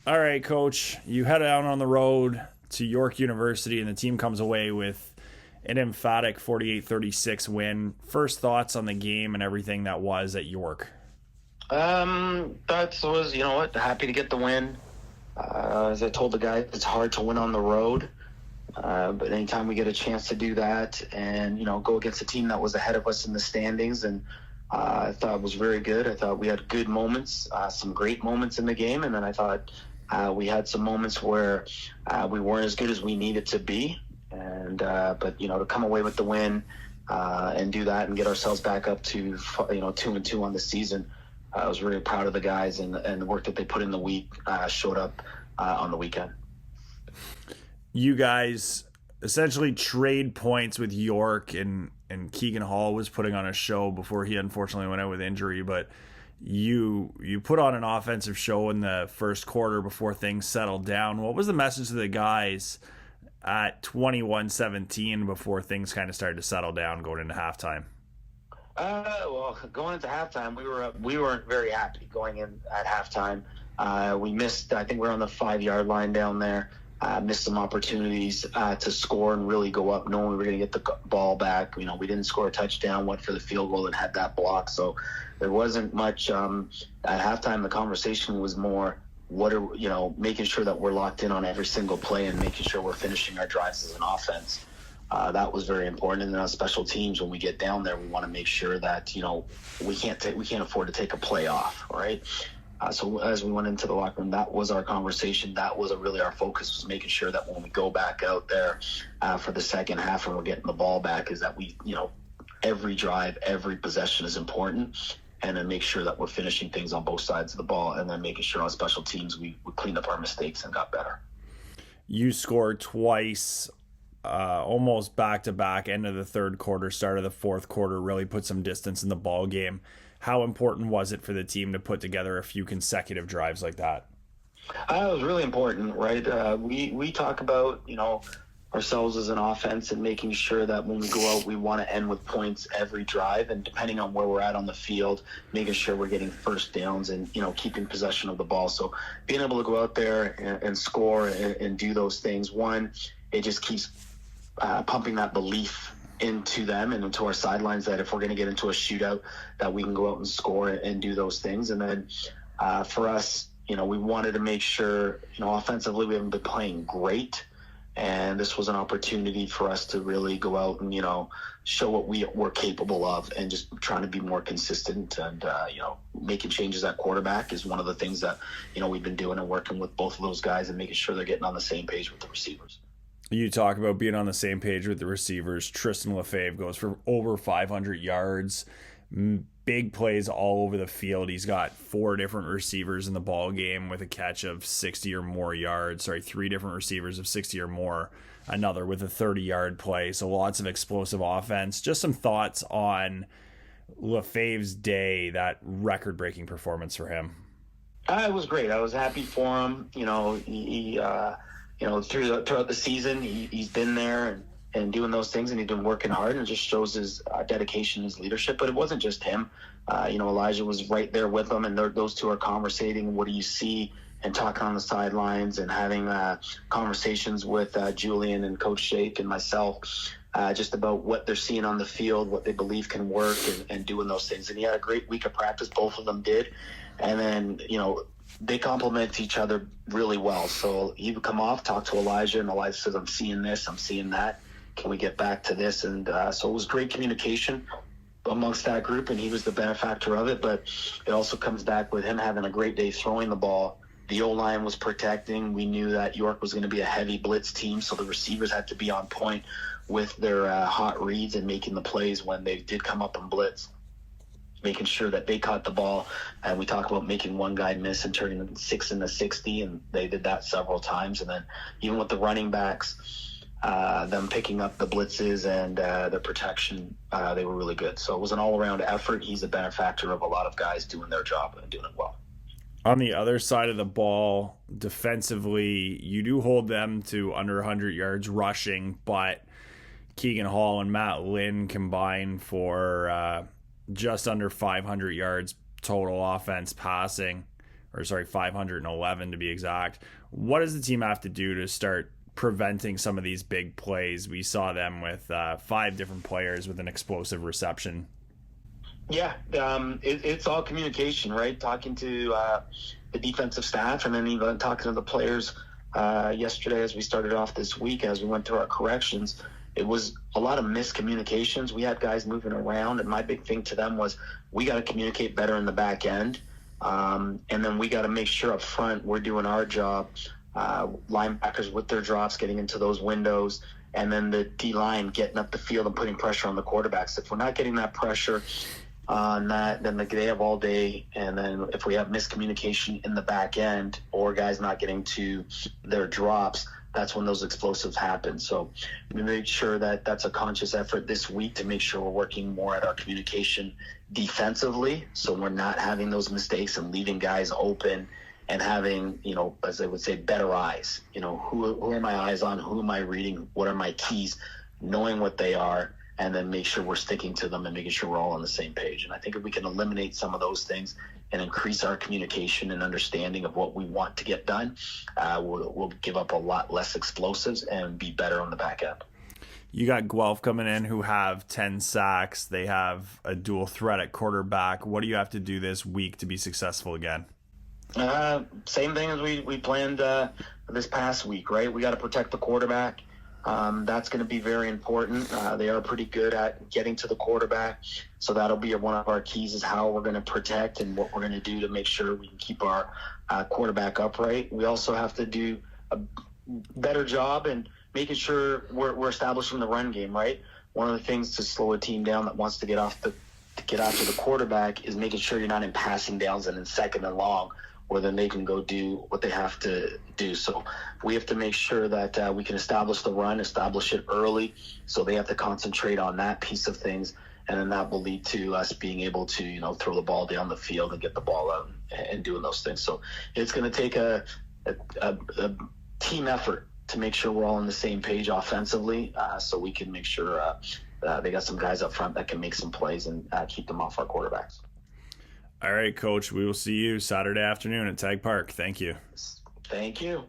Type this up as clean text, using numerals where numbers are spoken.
All right, coach, you head out on the road to York University and the team comes away with an emphatic 48-36 win. First thoughts on the game and everything that was at York? That was, you know what, happy to get the win. As I told the guys, it's hard to win on the road. But anytime we get a chance to do that and, go against a team that was ahead of us in the standings, and I thought it was very good. I thought we had good moments, some great moments in the game. And then I thought we had some moments where we weren't as good as we needed to be. But to come away with the win and do that and get ourselves back up to, 2-2 on the season, I was really proud of the guys, and the work that they put in the week showed up on the weekend. You guys essentially trade points with York, and Keegan Hall was putting on a show before he unfortunately went out with injury, but you put on an offensive show in the first quarter before things settled down. What was the message to the guys at 21-17 before things kind of started to settle down going into halftime? Well, going into halftime, we weren't very happy going in at halftime. We missed, I think we were on the 5-yard line down there. Missed some opportunities to score and really go up, knowing we were going to get the ball back. We didn't score a touchdown, went for the field goal and had that block. So there wasn't much at halftime. The conversation was more, making sure that we're locked in on every single play and making sure we're finishing our drives as an offense. That was very important. And then on special teams, when we get down there, we want to make sure that, we can't afford to take a play off, right? So as we went into the locker room, that was our conversation. That was really our focus, was making sure that when we go back out there for the second half and we're getting the ball back, is that we, every drive, every possession is important. And then make sure that we're finishing things on both sides of the ball, and then making sure on special teams we cleaned up our mistakes and got better. You scored twice, almost back-to-back, end of the third quarter, start of the fourth quarter, really put some distance in the ball game. How important was it for the team to put together a few consecutive drives like that? It was really important, right? We talk about, ourselves as an offense and making sure that when we go out, we want to end with points every drive. And depending on where we're at on the field, making sure we're getting first downs and, keeping possession of the ball. So being able to go out there and score and do those things, one, it just keeps pumping that belief into them and into our sidelines that if we're going to get into a shootout, that we can go out and score and do those things. And then for us, we wanted to make sure, offensively, we haven't been playing great. And this was an opportunity for us to really go out and, show what we're capable of, and just trying to be more consistent. And, making changes at quarterback is one of the things that, we've been doing and working with both of those guys and making sure they're getting on the same page with the receivers. You talk about being on the same page with the receivers. Tristan Lefebvre goes for over 500 yards, big plays all over the field. He's got 4 different receivers in the ball game with a catch of 60 or more yards. 3 different receivers of 60 or more. Another with a 30-yard play. So lots of explosive offense. Just some thoughts on Lefebvre's day, that record-breaking performance for him. It was great. I was happy for him. He throughout the season, he's been there and doing those things, and he's been working hard, and it just shows his dedication, his leadership. But it wasn't just him. Elijah was right there with him, and those two are conversating. What do you see? And talking on the sidelines and having conversations with Julian and Coach Shake and myself, just about what they're seeing on the field, what they believe can work, and doing those things. And he had a great week of practice. Both of them did. And then, they complement each other really well. So he would come off, talk to Elijah, and Elijah says, I'm seeing this, I'm seeing that. Can we get back to this? And so it was great communication amongst that group, and he was the benefactor of it. But it also comes back with him having a great day throwing the ball. The O-line was protecting. We knew that York was going to be a heavy blitz team, so the receivers had to be on point with their hot reads and making the plays when they did come up and blitz, making sure that they caught the ball. And we talk about making one guy miss and turning the 6 into 60, and they did that several times. And then even with the running backs, them picking up the blitzes and the protection, they were really good. So it was an all-around effort. He's a benefactor of a lot of guys doing their job and doing it well. On the other side of the ball, defensively, you do hold them to under 100 yards rushing, but Keegan Hall and Matt Lynn combined for just under 500 yards total offense passing, 511 to be exact. What does the team have to do to start preventing some of these big plays? We saw them with 5 different players with an explosive reception. Yeah, it's all communication, right? Talking to the defensive staff, and then even talking to the players yesterday as we started off this week, as we went through our corrections. It was a lot of miscommunications. We had guys moving around, and my big thing to them was we got to communicate better in the back end, and then we got to make sure up front we're doing our job. Linebackers with their drops, getting into those windows, and then the D-line getting up the field and putting pressure on the quarterbacks. If we're not getting that pressure on that, then they have all day. And then if we have miscommunication in the back end or guys not getting to their drops, that's when those explosives happen. So we make sure that that's a conscious effort this week to make sure we're working more at our communication defensively, so we're not having those mistakes and leaving guys open and having, as I would say, better eyes. Who are my eyes on? Who am I reading? What are my keys? Knowing what they are, and then make sure we're sticking to them and making sure we're all on the same page. And I think if we can eliminate some of those things and increase our communication and understanding of what we want to get done, we'll give up a lot less explosives and be better on the back end. You got Guelph coming in who have 10 sacks. They have a dual threat at quarterback. What do you have to do this week to be successful again? Same thing as we planned this past week, right? We got to protect the quarterback. That's going to be very important. They are pretty good at getting to the quarterback, so that'll be one of our keys, is how we're going to protect and what we're going to do to make sure we can keep our quarterback upright. We also have to do a better job in making sure we're establishing the run game, right? One of the things to slow a team down that wants to get after the quarterback is making sure you're not in passing downs and in second and long, where then they can go do what they have to do. So we have to make sure that we can establish the run, establish it early, so they have to concentrate on that piece of things, and then that will lead to us being able to, throw the ball down the field and get the ball out and doing those things. So it's going to take a team effort to make sure we're all on the same page offensively, so we can make sure they got some guys up front that can make some plays and keep them off our quarterbacks. All right, Coach, we will see you Saturday afternoon at Tag Park. Thank you. Thank you.